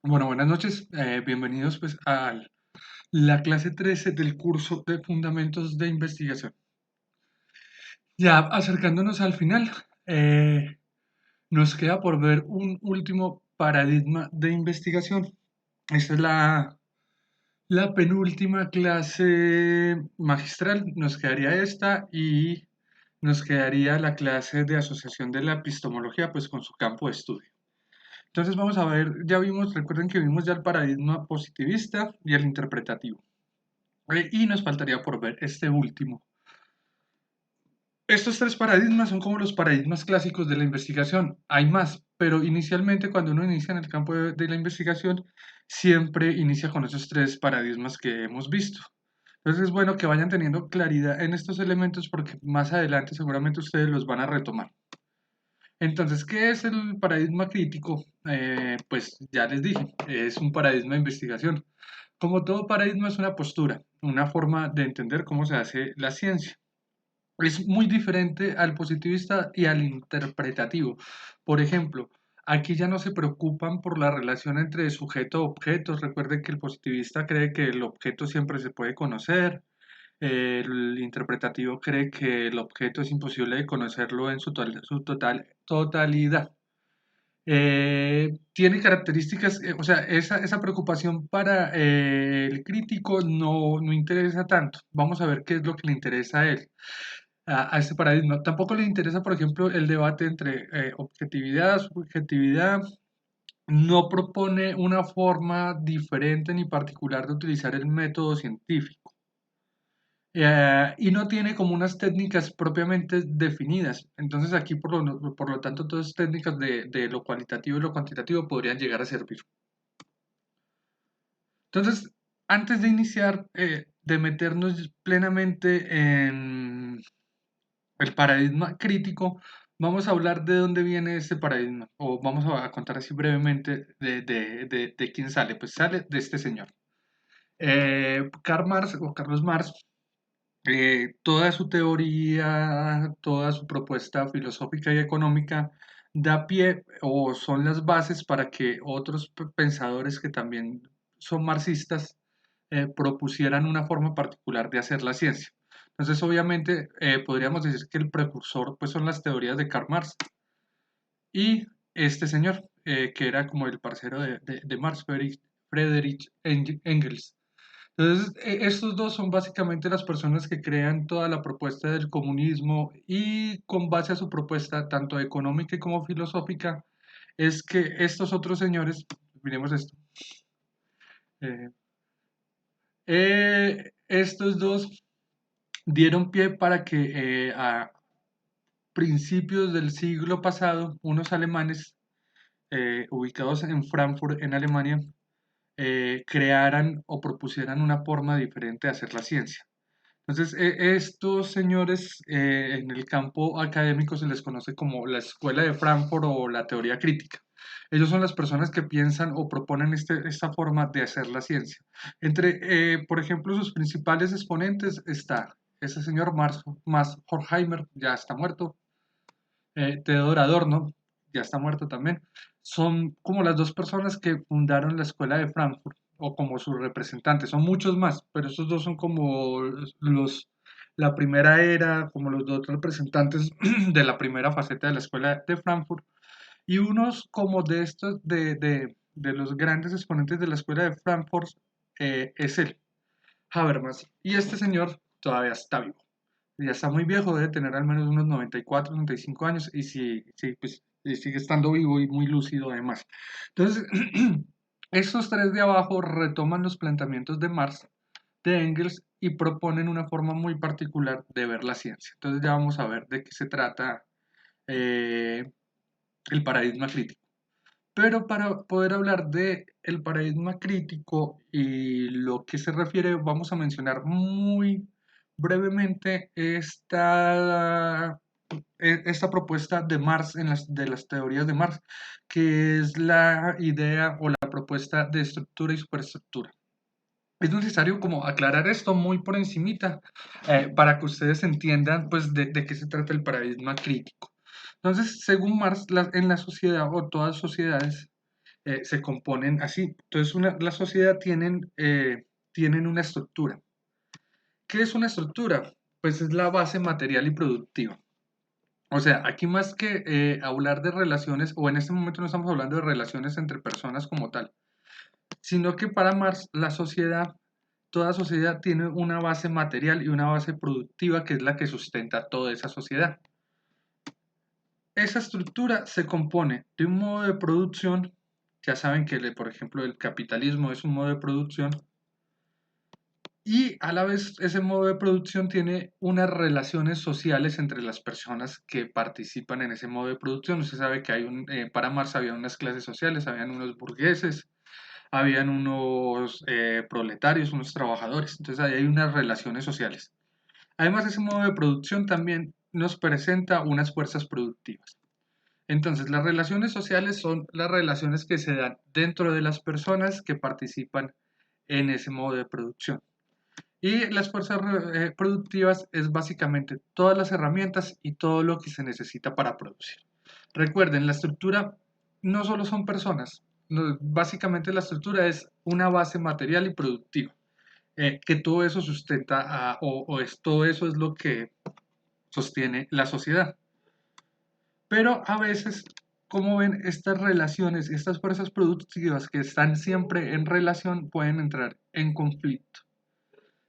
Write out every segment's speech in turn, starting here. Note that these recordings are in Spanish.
Bueno, buenas noches. Bienvenidos pues a la clase 13 del curso de Fundamentos de Investigación. Ya acercándonos al final, nos queda por ver un último paradigma de investigación. Esta es la penúltima clase magistral. Nos quedaría esta y nos quedaría la clase de asociación de la epistemología pues con su campo de estudio. Entonces vamos a ver, recuerden que vimos ya el paradigma positivista y el interpretativo. Y nos faltaría por ver este último. Estos tres paradigmas son como los paradigmas clásicos de la investigación. Hay más, pero inicialmente cuando uno inicia en el campo de la investigación, siempre inicia con esos tres paradigmas que hemos visto. Entonces es bueno que vayan teniendo claridad en estos elementos porque más adelante seguramente ustedes los van a retomar. Entonces, ¿qué es el paradigma crítico? Pues ya les dije, es un paradigma de investigación. Como todo paradigma es una postura, una forma de entender cómo se hace la ciencia. Es muy diferente al positivista y al interpretativo. Por ejemplo, aquí ya no se preocupan por la relación entre sujeto-objeto. Recuerden que el positivista cree que el objeto siempre se puede conocer. El interpretativo cree que el objeto es imposible de conocerlo en su totalidad. Tiene características, o sea, esa preocupación para el crítico no interesa tanto. Vamos a ver qué es lo que le interesa a él, a este paradigma. Tampoco le interesa, por ejemplo, el debate entre objetividad, subjetividad. No propone una forma diferente ni particular de utilizar el método científico. Y no tiene como unas técnicas propiamente definidas. Entonces aquí, por lo tanto, todas técnicas de lo cualitativo y lo cuantitativo podrían llegar a servir. Entonces, antes de iniciar, de meternos plenamente en el paradigma crítico, vamos a hablar de dónde viene este paradigma, o vamos a contar así brevemente de quién sale. Pues sale de este señor. Karl Marx o Carlos Marx, toda su teoría, toda su propuesta filosófica y económica da pie o son las bases para que otros pensadores que también son marxistas propusieran una forma particular de hacer la ciencia. Entonces, obviamente, podríamos decir que el precursor pues, son las teorías de Karl Marx y este señor, que era como el parcero de Marx, Friedrich Engels. Entonces, estos dos son básicamente las personas que crean toda la propuesta del comunismo y con base a su propuesta, tanto económica como filosófica, es que estos otros señores, miremos esto, eh, estos dos dieron pie para que a principios del siglo pasado, unos alemanes ubicados en Frankfurt, en Alemania, crearan o propusieran una forma diferente de hacer la ciencia. Entonces, estos señores en el campo académico se les conoce como la escuela de Frankfurt o la teoría crítica. Ellos son las personas que piensan o proponen esta forma de hacer la ciencia. Por ejemplo, sus principales exponentes está ese señor Max Horkheimer, ya está muerto. Theodor Adorno, ya está muerto también. Son como las dos personas que fundaron la escuela de Frankfurt o como sus representantes. Son muchos más, pero estos dos son como la primera era, como los dos representantes de la primera faceta de la escuela de Frankfurt. Y unos como de estos, de los grandes exponentes de la escuela de Frankfurt, es él, Habermas. Y este señor todavía está vivo. Ya está muy viejo, debe tener al menos unos 94, 95 años y sí, pues sigue estando vivo y muy lúcido además. Entonces, estos tres de abajo retoman los planteamientos de Marx, de Engels y proponen una forma muy particular de ver la ciencia. Entonces ya vamos a ver de qué se trata eh, el paradigma crítico. Pero para poder hablar de el paradigma crítico y lo que se refiere, vamos a mencionar muy brevemente esta propuesta de Marx de las teorías de Marx, que es la idea o la propuesta de estructura y superestructura. Es necesario como aclarar esto muy por encimita para que ustedes entiendan pues de qué se trata el paradigma crítico. Entonces, según Marx, en la sociedad o todas sociedades se componen así. Entonces, la sociedad tienen una estructura. ¿Qué es una estructura? Pues es la base material y productiva. O sea, aquí más que hablar de relaciones, o en este momento no estamos hablando de relaciones entre personas como tal, sino que para Marx la sociedad, toda sociedad tiene una base material y una base productiva que es la que sustenta toda esa sociedad. Esa estructura se compone de un modo de producción, ya saben que por ejemplo el capitalismo es un modo de producción, y a la vez ese modo de producción tiene unas relaciones sociales entre las personas que participan en ese modo de producción. Usted sabe que para Marx había unas clases sociales, habían unos burgueses, habían unos proletarios, unos trabajadores. Entonces ahí hay unas relaciones sociales. Además, ese modo de producción también nos presenta unas fuerzas productivas. Entonces, las relaciones sociales son las relaciones que se dan dentro de las personas que participan en ese modo de producción. Y las fuerzas productivas es básicamente todas las herramientas y todo lo que se necesita para producir. Recuerden, la estructura no solo son personas, no, básicamente la estructura es una base material y productiva, que todo eso sustenta todo eso es lo que sostiene la sociedad. Pero a veces, como ven, estas relaciones, estas fuerzas productivas que están siempre en relación pueden entrar en conflicto.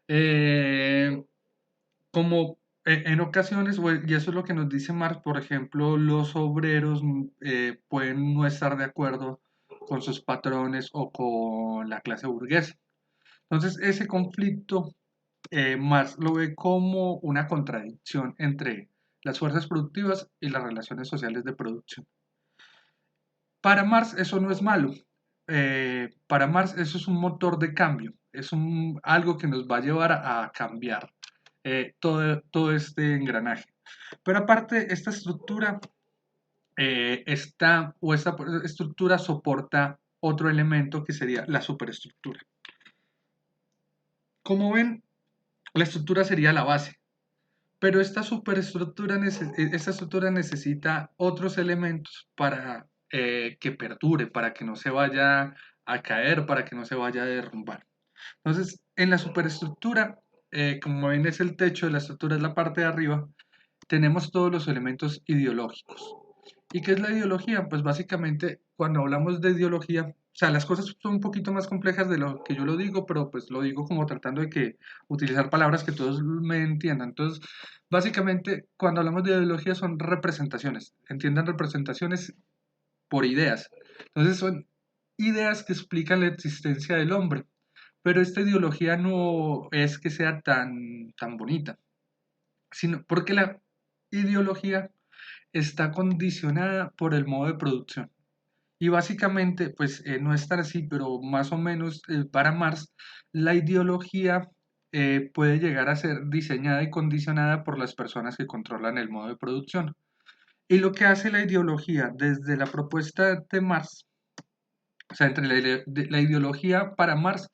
Eh, como en ocasiones, y eso es lo que nos dice Marx, por ejemplo, los obreros pueden no estar de acuerdo con sus patrones o con la clase burguesa. Entonces, ese conflicto, Marx lo ve como una contradicción entre las fuerzas productivas y las relaciones sociales de producción. Para Marx eso no es malo. Para Marx eso es un motor de cambio, algo que nos va a llevar a cambiar todo este engranaje. Pero aparte, esta estructura, esta estructura soporta otro elemento que sería la superestructura. Como ven, la estructura sería la base, pero esta estructura necesita otros elementos para que perdure, para que no se vaya a caer, para que no se vaya a derrumbar. Entonces, en la superestructura, como ven es el techo de la estructura, es la parte de arriba, tenemos todos los elementos ideológicos. ¿Y qué es la ideología? Pues básicamente cuando hablamos de ideología, o sea, las cosas son un poquito más complejas de lo que yo lo digo, pero pues lo digo como tratando de que utilizar palabras que todos me entiendan. Entonces, básicamente cuando hablamos de ideología son representaciones, entiendan representaciones por ideas. Entonces son ideas que explican la existencia del hombre, pero esta ideología no es que sea tan bonita, sino porque la ideología está condicionada por el modo de producción. Y básicamente, pues no es tan así, pero más o menos para Marx, la ideología puede llegar a ser diseñada y condicionada por las personas que controlan el modo de producción. Y lo que hace la ideología desde la propuesta de Marx, o sea, entre la ideología para Marx,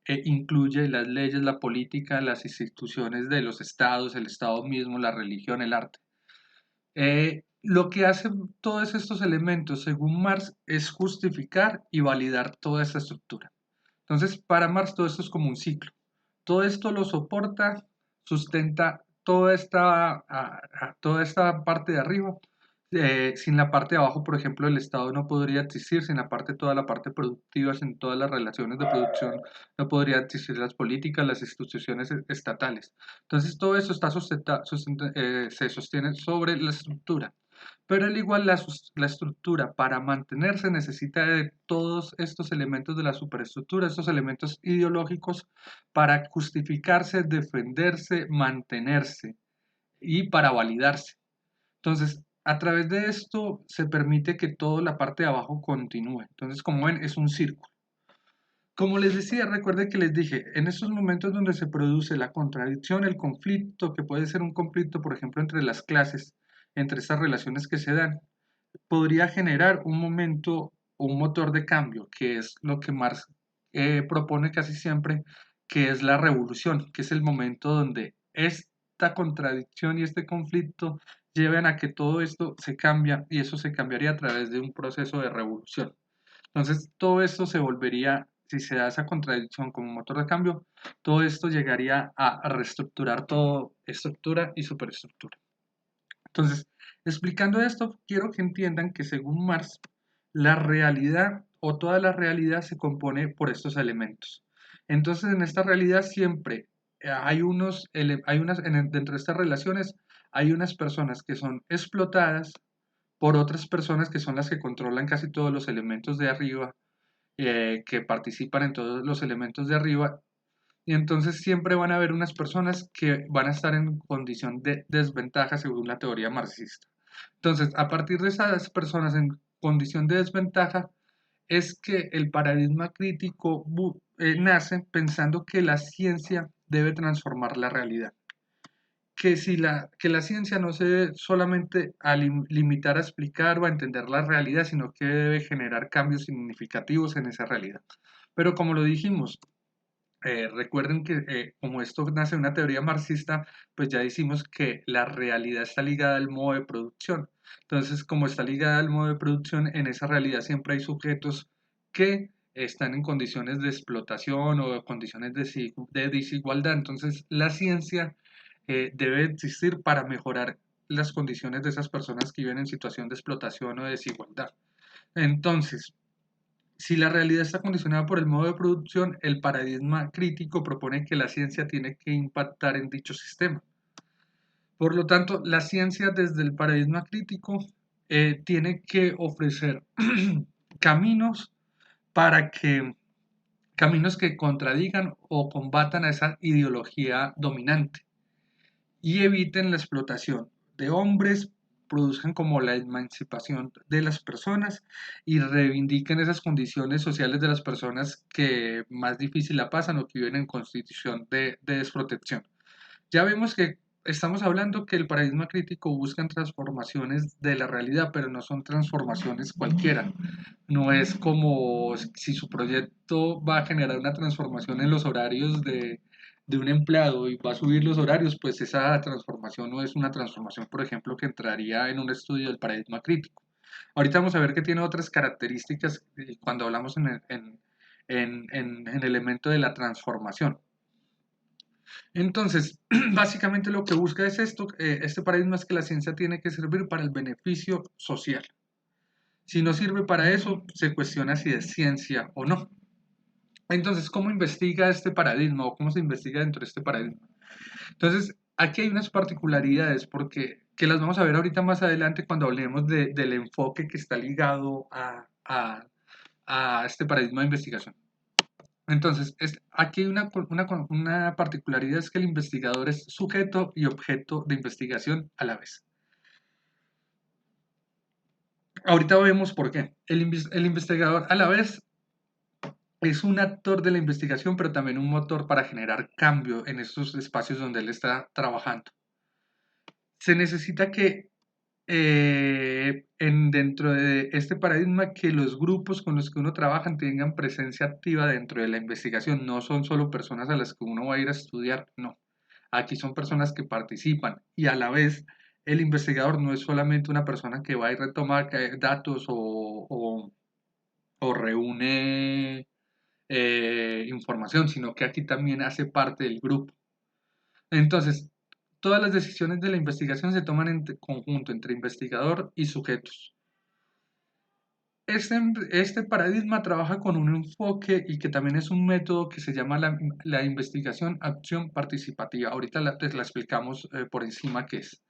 incluye las leyes, la política, las instituciones de los estados, el estado mismo, la religión, el arte. Lo que hacen todos estos elementos, según Marx, es justificar y validar toda esta estructura. Entonces, para Marx todo esto es como un ciclo. Todo esto lo soporta, sustenta toda esta parte de arriba. Sin la parte de abajo, por ejemplo, el Estado no podría existir, sin toda la parte productiva, sin todas las relaciones de producción, no podría existir las políticas, las instituciones estatales. Entonces, todo eso se sostiene sobre la estructura. Pero al igual la estructura para mantenerse necesita de todos estos elementos de la superestructura, estos elementos ideológicos para justificarse, defenderse, mantenerse y para validarse. Entonces, a través de esto se permite que toda la parte de abajo continúe. Entonces, como ven, es un círculo. Como les decía, recuerden que les dije, en estos momentos donde se produce la contradicción, el conflicto, que puede ser un conflicto, por ejemplo, entre las clases, entre estas relaciones que se dan, podría generar un momento, un motor de cambio, que es lo que Marx propone casi siempre, que es la revolución, que es el momento donde esta contradicción y este conflicto lleven a que todo esto se cambia y eso se cambiaría a través de un proceso de revolución. Entonces, todo esto se volvería, si se da esa contradicción como motor de cambio, todo esto llegaría a reestructurar todo, estructura y superestructura. Entonces, explicando esto, quiero que entiendan que según Marx, la realidad o toda la realidad se compone por estos elementos. Entonces, en esta realidad siempre hay dentro de estas relaciones, hay unas personas que son explotadas por otras personas que son las que controlan casi todos los elementos de arriba, que participan en todos los elementos de arriba, y entonces siempre van a haber unas personas que van a estar en condición de desventaja según la teoría marxista. Entonces, a partir de esas personas en condición de desventaja, es que el paradigma crítico nace pensando que la ciencia debe transformar la realidad. Que la ciencia no se debe solamente a limitar a explicar o a entender la realidad, sino que debe generar cambios significativos en esa realidad. Pero como lo dijimos, recuerden que como esto nace de una teoría marxista, pues ya decimos que la realidad está ligada al modo de producción. Entonces, como está ligada al modo de producción, en esa realidad siempre hay sujetos que están en condiciones de explotación o condiciones de desigualdad. Entonces, la ciencia debe existir para mejorar las condiciones de esas personas que viven en situación de explotación o de desigualdad. Entonces, si la realidad está condicionada por el modo de producción, el paradigma crítico propone que la ciencia tiene que impactar en dicho sistema. Por lo tanto, la ciencia desde el paradigma crítico tiene que ofrecer caminos para que caminos que contradigan o combatan a esa ideología dominante y eviten la explotación de hombres, produzcan como la emancipación de las personas y reivindiquen esas condiciones sociales de las personas que más difícil la pasan o que viven en constitución de desprotección. Ya vemos que estamos hablando que el paradigma crítico busca transformaciones de la realidad, pero no son transformaciones cualquiera. No es como si su proyecto va a generar una transformación en los horarios de un empleado y va a subir los horarios, pues esa transformación no es una transformación, por ejemplo, que entraría en un estudio del paradigma crítico. Ahorita vamos a ver que tiene otras características cuando hablamos en el elemento de la transformación. Entonces, básicamente lo que busca es esto, este paradigma es que la ciencia tiene que servir para el beneficio social. Si no sirve para eso, se cuestiona si es ciencia o no. Entonces, ¿cómo investiga este paradigma o cómo se investiga dentro de este paradigma? Entonces, aquí hay unas particularidades porque que las vamos a ver ahorita más adelante cuando hablemos del enfoque que está ligado a este paradigma de investigación. Entonces, aquí hay una particularidad, es que el investigador es sujeto y objeto de investigación a la vez. Ahorita vemos por qué. El investigador a la vez es un actor de la investigación, pero también un motor para generar cambio en esos espacios donde él está trabajando. Se necesita que dentro de este paradigma que los grupos con los que uno trabaja tengan presencia activa dentro de la investigación. No son solo personas a las que uno va a ir a estudiar, no. Aquí son personas que participan y a la vez el investigador no es solamente una persona que va y retoma datos o reúne información, sino que aquí también hace parte del grupo. Entonces, todas las decisiones de la investigación se toman en conjunto entre investigador y sujetos. Este paradigma trabaja con un enfoque y que también es un método que se llama la investigación acción participativa. Ahorita te la explicamos por encima qué es.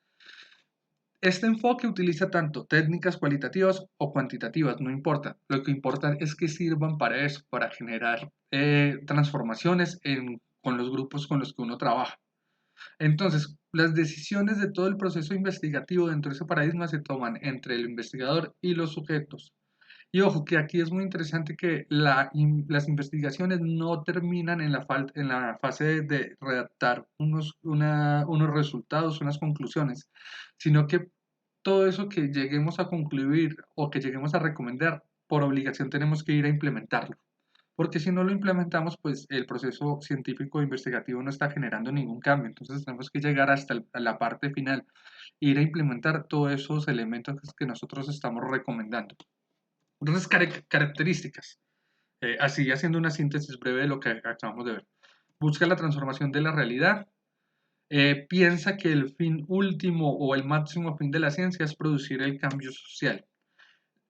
Este enfoque utiliza tanto técnicas cualitativas o cuantitativas, no importa. Lo que importa es que sirvan para eso, para generar transformaciones con los grupos con los que uno trabaja. Entonces, las decisiones de todo el proceso investigativo dentro de ese paradigma se toman entre el investigador y los sujetos. Y ojo, que aquí es muy interesante que las investigaciones no terminan en la fase de redactar unos resultados, unas conclusiones, sino que todo eso que lleguemos a concluir o que lleguemos a recomendar, por obligación tenemos que ir a implementarlo. Porque si no lo implementamos, pues el proceso científico e investigativo no está generando ningún cambio. Entonces tenemos que llegar hasta la parte final, ir a implementar todos esos elementos que nosotros estamos recomendando. unas características. Así, haciendo una síntesis breve de lo que acabamos de ver. Busca la transformación de la realidad. Piensa que el fin último o el máximo fin de la ciencia es producir el cambio social.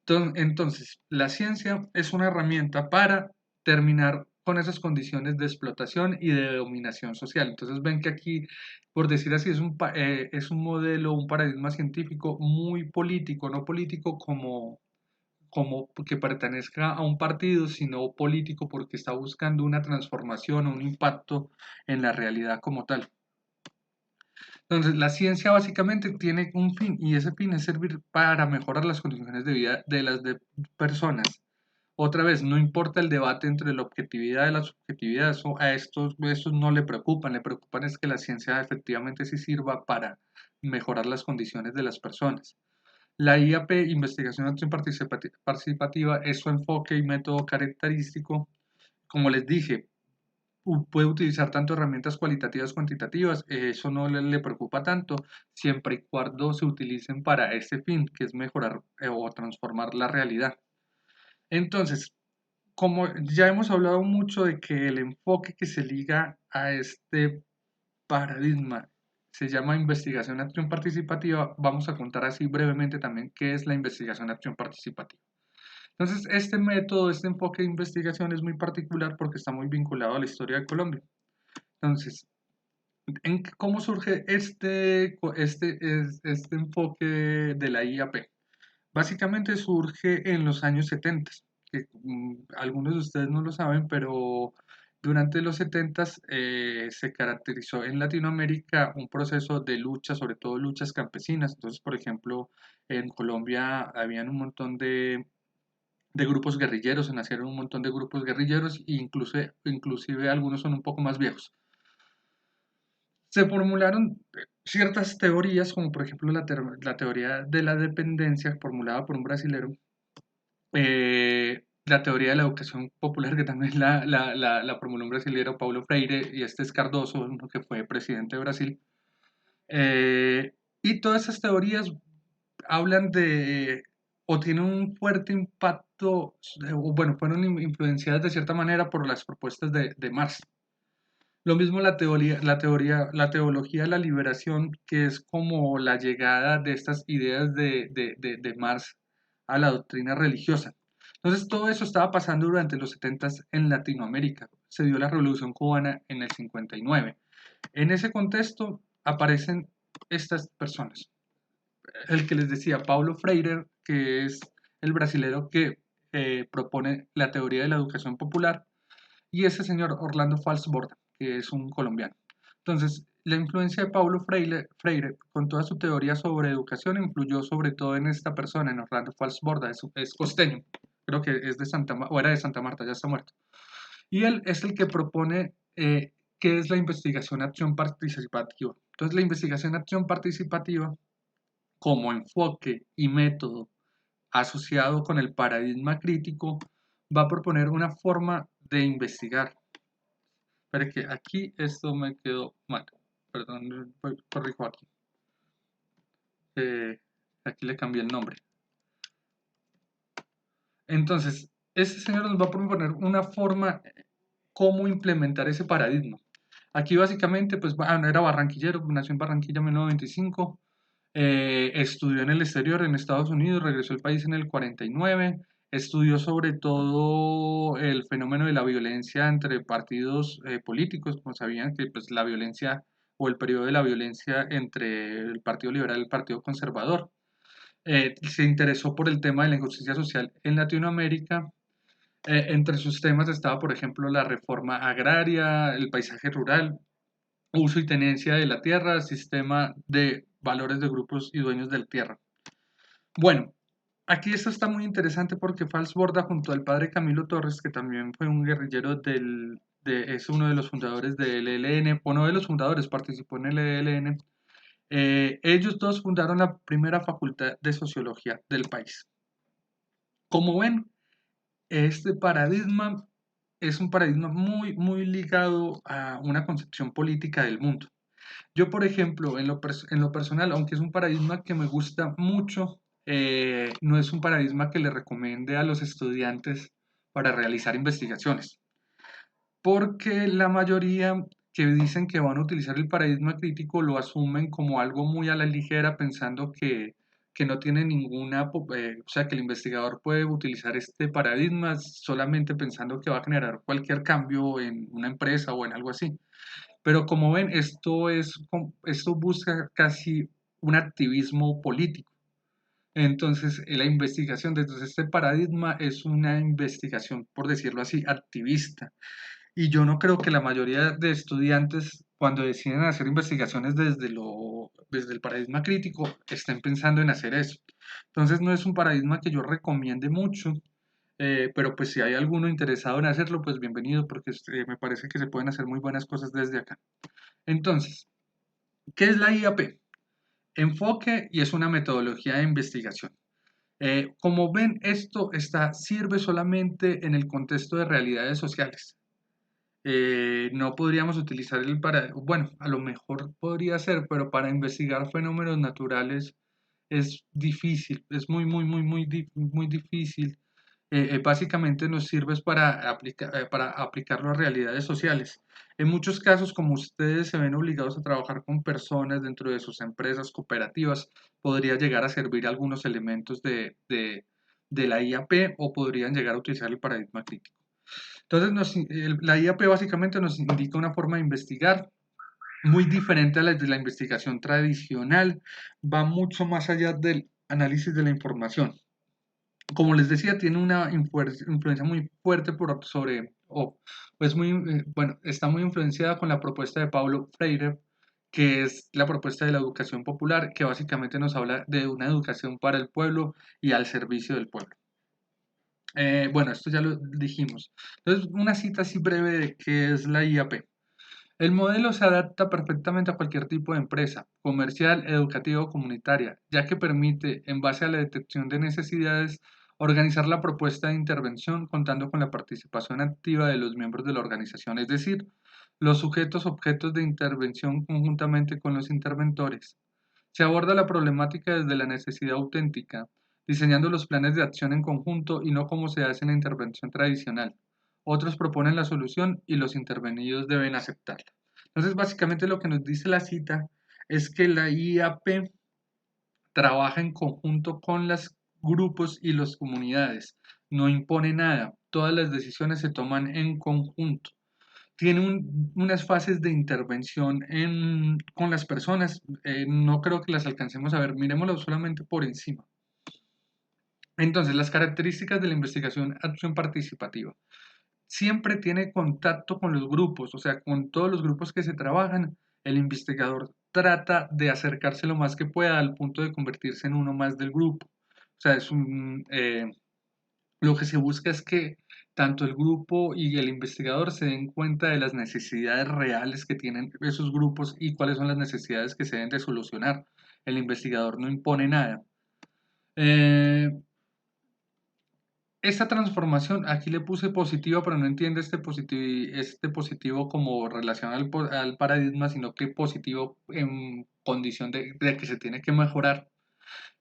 Entonces, la ciencia es una herramienta para terminar con esas condiciones de explotación y de dominación social. Entonces, ven que aquí, por decir así, es un modelo, un paradigma científico muy político, no político como que pertenezca a un partido, sino político porque está buscando una transformación o un impacto en la realidad como tal. Entonces, la ciencia básicamente tiene un fin y ese fin es servir para mejorar las condiciones de vida de las personas. Otra vez, no importa el debate entre la objetividad y la subjetividad, eso a estos no le preocupan es que la ciencia efectivamente sí sirva para mejorar las condiciones de las personas. La IAP, Investigación Acción Participativa, es su enfoque y método característico. Como les dije, puede utilizar tanto herramientas cualitativas cuantitativas, eso no le preocupa tanto, siempre y cuando se utilicen para este fin, que es mejorar o transformar la realidad. Entonces, como ya hemos hablado mucho de que el enfoque que se liga a este paradigma se llama investigación acción participativa, vamos a contar así brevemente también qué es la investigación acción participativa. Entonces, este método, este enfoque de investigación es muy particular porque está muy vinculado a la historia de Colombia. Entonces, ¿cómo surge este enfoque de la IAP? Básicamente surge en los años 70, que algunos de ustedes no lo saben, pero durante los 70 se caracterizó en Latinoamérica un proceso de lucha, sobre todo luchas campesinas. Entonces, por ejemplo, en Colombia habían un montón de grupos guerrilleros, se nacieron un montón de grupos guerrilleros e inclusive algunos son un poco más viejos. Se formularon ciertas teorías, como por ejemplo la teoría de la dependencia formulada por un brasilero, la teoría de la educación popular, que también la formuló un brasilero, Paulo Freire, y este es Cardoso, uno que fue presidente de Brasil. Y todas esas teorías hablan de, o tienen un fuerte impacto, o bueno, fueron influenciadas de cierta manera por las propuestas de Marx. Lo mismo la teología de la liberación, que es como la llegada de estas ideas de Marx a la doctrina religiosa. Entonces, todo eso estaba pasando durante los 70 en Latinoamérica. Se dio la Revolución Cubana en el 59. En ese contexto aparecen estas personas. El que les decía, Paulo Freire, que es el brasilero que propone la teoría de la educación popular, y ese señor Orlando Falsborda, que es un colombiano. Entonces, la influencia de Paulo Freire con toda su teoría sobre educación influyó sobre todo en esta persona, en Orlando Falsborda, es costeño, creo que es de o era de Santa Marta, ya está muerto. Y él es el que propone qué es la investigación acción participativa. Entonces, la investigación acción participativa como enfoque y método asociado con el paradigma crítico va a proponer una forma de investigar. Pero que aquí esto me quedó mal. Perdón, corrijo aquí. Aquí le cambié el nombre. Entonces, este señor nos va a proponer una forma cómo implementar ese paradigma. Aquí básicamente, pues, era barranquillero, nació en Barranquilla en 1925, estudió en el exterior, en Estados Unidos, regresó al país en el 49, estudió sobre todo el fenómeno de la violencia entre partidos políticos, como sabían que pues, la violencia o el periodo de la violencia entre el Partido Liberal y el Partido Conservador. Se interesó por el tema de la injusticia social en Latinoamérica. Entre sus temas estaba, por ejemplo, la reforma agraria, el paisaje rural, uso y tenencia de la tierra, sistema de valores de grupos y dueños de la tierra. Bueno, aquí esto está muy interesante porque Falsborda junto al padre Camilo Torres, que también fue un guerrillero es uno de los fundadores del ELN, o no de los fundadores, participó en el ELN, ellos dos fundaron la primera facultad de sociología del país. Como ven, este paradigma es un paradigma muy, muy ligado a una concepción política del mundo. Yo, por ejemplo, en lo personal, aunque es un paradigma que me gusta mucho, no es un paradigma que le recomiende a los estudiantes para realizar investigaciones, porque la mayoría que dicen que van a utilizar el paradigma crítico lo asumen como algo muy a la ligera, pensando que no tiene ninguna, o sea, que el investigador puede utilizar este paradigma solamente pensando que va a generar cualquier cambio en una empresa o en algo así. Pero como ven, esto busca casi un activismo político. Entonces, la investigación desde este paradigma es una investigación, por decirlo así, activista. Y yo no creo que la mayoría de estudiantes, cuando deciden hacer investigaciones desde el paradigma crítico, estén pensando en hacer eso. Entonces, no es un paradigma que yo recomiende mucho, pero pues si hay alguno interesado en hacerlo, pues bienvenido, porque me parece que se pueden hacer muy buenas cosas desde acá. Entonces, ¿qué es la IAP? Enfoque y es una metodología de investigación. Como ven, sirve solamente en el contexto de realidades sociales. No podríamos utilizar bueno, a lo mejor podría ser, pero para investigar fenómenos naturales es difícil, es muy difícil. Básicamente nos sirve para aplicarlo a realidades sociales. En muchos casos, como ustedes se ven obligados a trabajar con personas dentro de sus empresas cooperativas, podría llegar a servir algunos elementos de la IAP o podrían llegar a utilizar el paradigma crítico. Entonces, la IAP básicamente nos indica una forma de investigar muy diferente a la de la investigación tradicional, va mucho más allá del análisis de la información. Como les decía, tiene una influencia muy fuerte pues bueno, está muy influenciada con la propuesta de Paulo Freire, que es la propuesta de la educación popular, que básicamente nos habla de una educación para el pueblo y al servicio del pueblo. Bueno, esto ya lo dijimos. Entonces, una cita así breve de qué es la IAP. El modelo se adapta perfectamente a cualquier tipo de empresa, comercial, educativa o comunitaria, ya que permite, en base a la detección de necesidades, organizar la propuesta de intervención contando con la participación activa de los miembros de la organización, es decir, los sujetos objetos de intervención conjuntamente con los interventores. Se aborda la problemática desde la necesidad auténtica, diseñando los planes de acción en conjunto y no como se hace en la intervención tradicional. Otros proponen la solución y los intervenidos deben aceptarla. Entonces, básicamente lo que nos dice la cita es que la IAP trabaja en conjunto con los grupos y las comunidades. No impone nada. Todas las decisiones se toman en conjunto. Tiene unas fases de intervención con las personas. No creo que las alcancemos a ver. Miremoslo solamente por encima. Entonces, las características de la investigación acción participativa. Siempre tiene contacto con los grupos, o sea, con todos los grupos que se trabajan. El investigador trata de acercarse lo más que pueda al punto de convertirse en uno más del grupo. O sea, lo que se busca es que tanto el grupo y el investigador se den cuenta de las necesidades reales que tienen esos grupos y cuáles son las necesidades que se deben de solucionar. El investigador no impone nada. Eh, Esta transformación, aquí le puse positivo, pero no entiende este positivo como relación al paradigma, sino que positivo en condición de que se tiene que mejorar.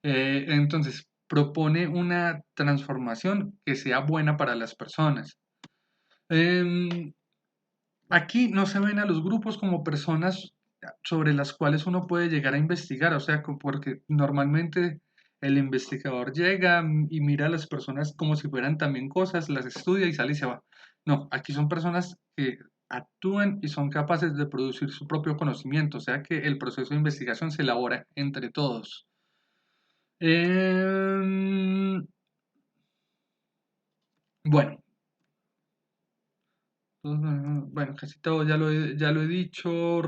Entonces, propone una transformación que sea buena para las personas. Em, Aquí no se ven a los grupos como personas sobre las cuales uno puede llegar a investigar, o sea, porque normalmente el investigador llega y mira a las personas como si fueran también cosas, las estudia y sale y se va. No, aquí son personas que actúan y son capaces de producir su propio conocimiento, o sea que el proceso de investigación se elabora entre todos. Em, bueno, bueno, casi todo ya lo he dicho.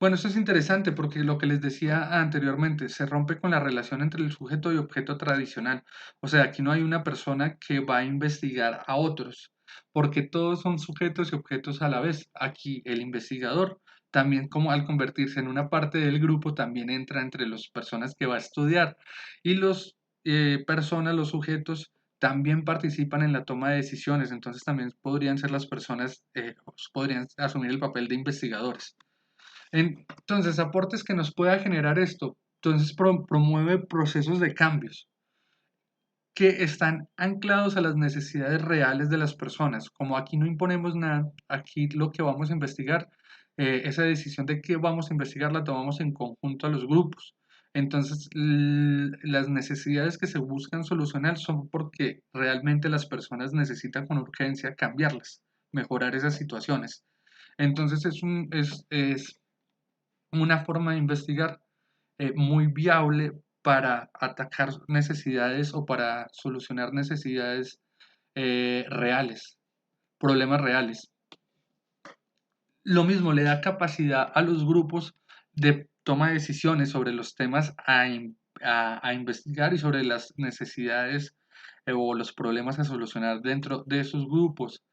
Bueno, esto es interesante porque lo que les decía anteriormente, se rompe con la relación entre el sujeto y objeto tradicional. O sea, aquí no hay una persona que va a investigar a otros, porque todos son sujetos y objetos a la vez. Aquí el investigador también, como al convertirse en una parte del grupo, también entra entre las personas que va a estudiar. Y los sujetos también participan en la toma de decisiones, entonces también podrían ser las personas, podrían asumir el papel de investigadores. Entonces, aportes que nos pueda generar esto, entonces promueve procesos de cambios. que están anclados a las necesidades reales de las personas. Como aquí no imponemos nada, aquí lo que vamos a investigar, esa decisión de qué vamos a investigar la tomamos en conjunto a los grupos. Entonces, las necesidades que se buscan solucionar son porque realmente las personas necesitan con urgencia cambiarlas, mejorar esas situaciones. Entonces, es una forma de investigar muy viable para atacar necesidades o para solucionar necesidades reales, problemas reales. Lo mismo le da capacidad a los grupos de toma de decisiones sobre los temas a investigar y sobre las necesidades o los problemas a solucionar dentro de esos grupos.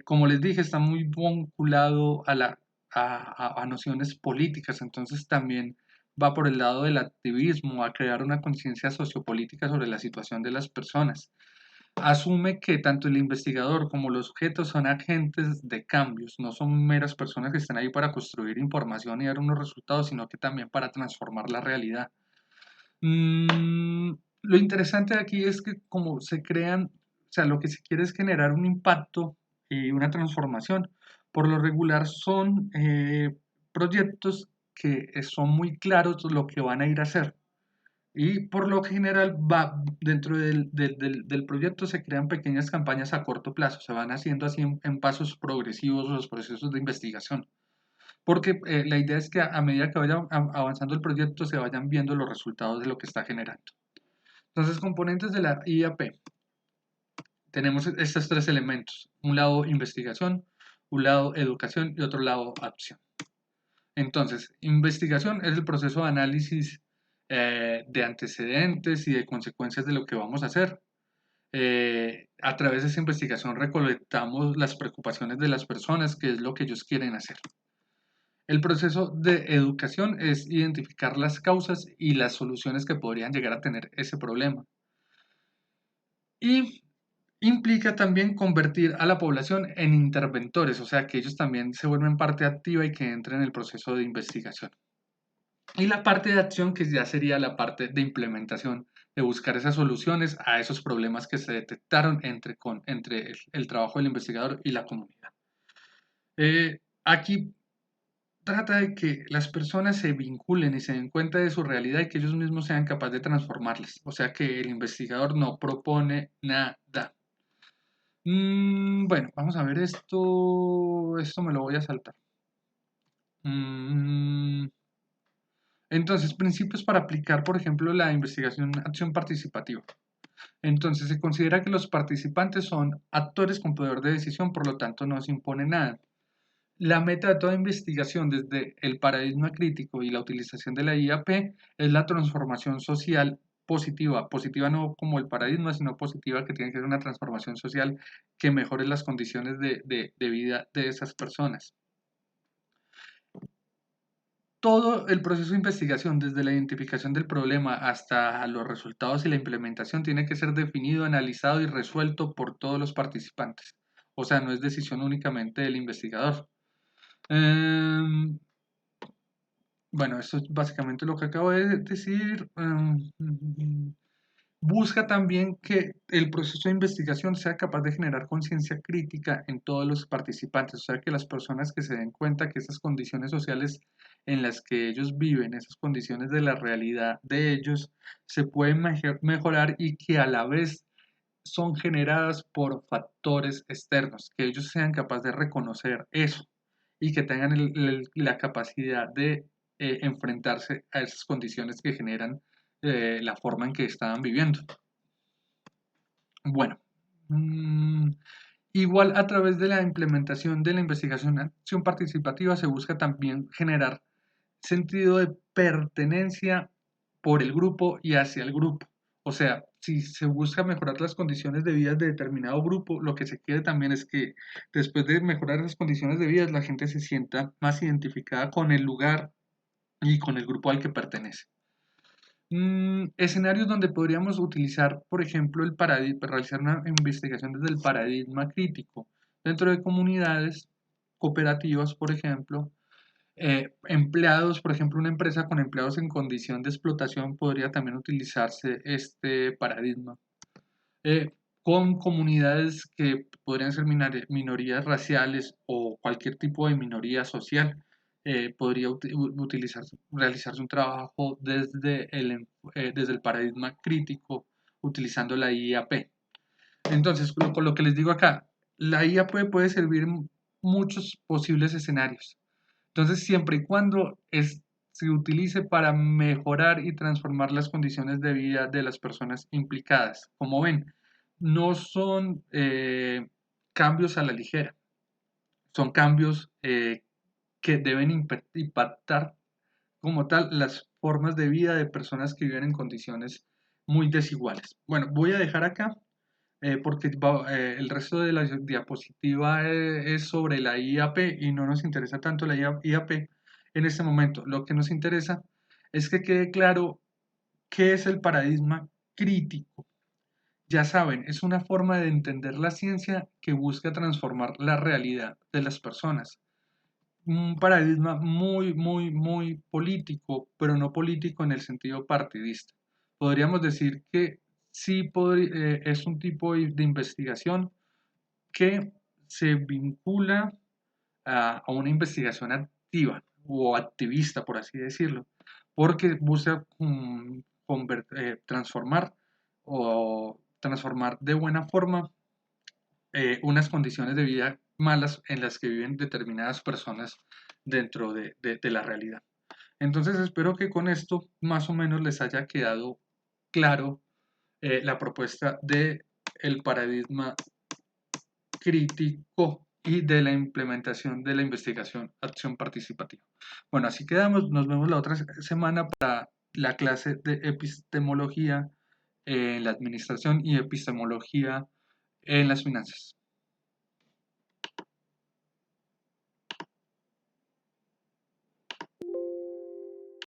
Como les dije, está muy vinculado a nociones políticas, entonces también va por el lado del activismo, a crear una conciencia sociopolítica sobre la situación de las personas. Asume que tanto el investigador como los sujetos son agentes de cambios, no son meras personas que están ahí para construir información y dar unos resultados, sino que también para transformar la realidad. Lo interesante de aquí es que como se crean, o sea, lo que se quiere es generar un impacto y una transformación. Por lo regular son proyectos que son muy claros lo que van a ir a hacer. Y por lo general va dentro del proyecto se crean pequeñas campañas a corto plazo, se van haciendo así en pasos progresivos los procesos de investigación. Porque la idea es que a medida que vaya avanzando el proyecto se vayan viendo los resultados de lo que está generando. Entonces, componentes de la IAP. Tenemos estos tres elementos. Un lado investigación, un lado educación y otro lado acción. Entonces, investigación es el proceso de análisis de antecedentes y de consecuencias de lo que vamos a hacer. A través de esa investigación recolectamos las preocupaciones de las personas, qué es lo que ellos quieren hacer. El proceso de educación es identificar las causas y las soluciones que podrían llegar a tener ese problema. Y implica también convertir a la población en interventores, o sea, que ellos también se vuelven parte activa y que entren en el proceso de investigación. Y la parte de acción, que ya sería la parte de implementación, de buscar esas soluciones a esos problemas que se detectaron entre el trabajo del investigador y la comunidad. Aquí trata de que las personas se vinculen y se den cuenta de su realidad y que ellos mismos sean capaces de transformarlas. O sea que el investigador no propone nada. Bueno, vamos a ver esto. Esto me lo voy a saltar. Entonces, principios para aplicar, por ejemplo, la investigación acción participativa. Entonces, se considera que los participantes son actores con poder de decisión, por lo tanto, no se impone nada. La meta de toda investigación desde el paradigma crítico y la utilización de la IAP es la transformación social positiva. Positiva no como el paradigma, sino positiva que tiene que ser una transformación social que mejore las condiciones de vida de esas personas. Todo el proceso de investigación, desde la identificación del problema hasta los resultados y la implementación, tiene que ser definido, analizado y resuelto por todos los participantes. O sea, no es decisión únicamente del investigador. Bueno, esto es básicamente lo que acabo de decir. Busca también que el proceso de investigación sea capaz de generar conciencia crítica en todos los participantes, o sea, que las personas que se den cuenta que esas condiciones sociales en las que ellos viven, esas condiciones de la realidad de ellos, se pueden mejorar y que a la vez son generadas por factores externos, que ellos sean capaces de reconocer eso y que tengan la capacidad de enfrentarse a esas condiciones que generan la forma en que estaban viviendo. Bueno, igual a través de la implementación de la investigación acción participativa se busca también generar sentido de pertenencia por el grupo y hacia el grupo. O sea, si se busca mejorar las condiciones de vida de determinado grupo, lo que se quiere también es que después de mejorar las condiciones de vida, la gente se sienta más identificada con el lugar y con el grupo al que pertenece. Escenarios donde podríamos utilizar, por ejemplo, realizar una investigación desde el paradigma crítico dentro de comunidades cooperativas, por ejemplo, empleados, por ejemplo, una empresa con empleados en condición de explotación podría también utilizarse este paradigma. eh, con comunidades que podrían ser minorías raciales o cualquier tipo de minoría social. Podría realizarse un trabajo desde el paradigma crítico utilizando la IAP. Entonces, con lo que les digo acá, la IA puede servir en muchos posibles escenarios. Entonces, siempre y cuando se utilice para mejorar y transformar las condiciones de vida de las personas implicadas. Como ven, no son cambios a la ligera, son cambios que deben impactar como tal las formas de vida de personas que viven en condiciones muy desiguales. Bueno, voy a dejar acá porque el resto de la diapositiva es sobre la IAP y no nos interesa tanto la IAP en este momento. Lo que nos interesa es que quede claro qué es el paradigma crítico. Ya saben, es una forma de entender la ciencia que busca transformar la realidad de las personas. Un paradigma muy político, pero no político en el sentido partidista. Podríamos decir que sí es un tipo de investigación que se vincula a una investigación activa o activista, por así decirlo, porque busca transformar o transformar de buena forma unas condiciones de vida malas en las que viven determinadas personas dentro de la realidad. Entonces espero que con esto más o menos les haya quedado claro la propuesta de el paradigma crítico y de la implementación de la investigación acción participativa. Bueno, así quedamos, nos vemos la otra semana para la clase de epistemología en la administración y epistemología en las finanzas.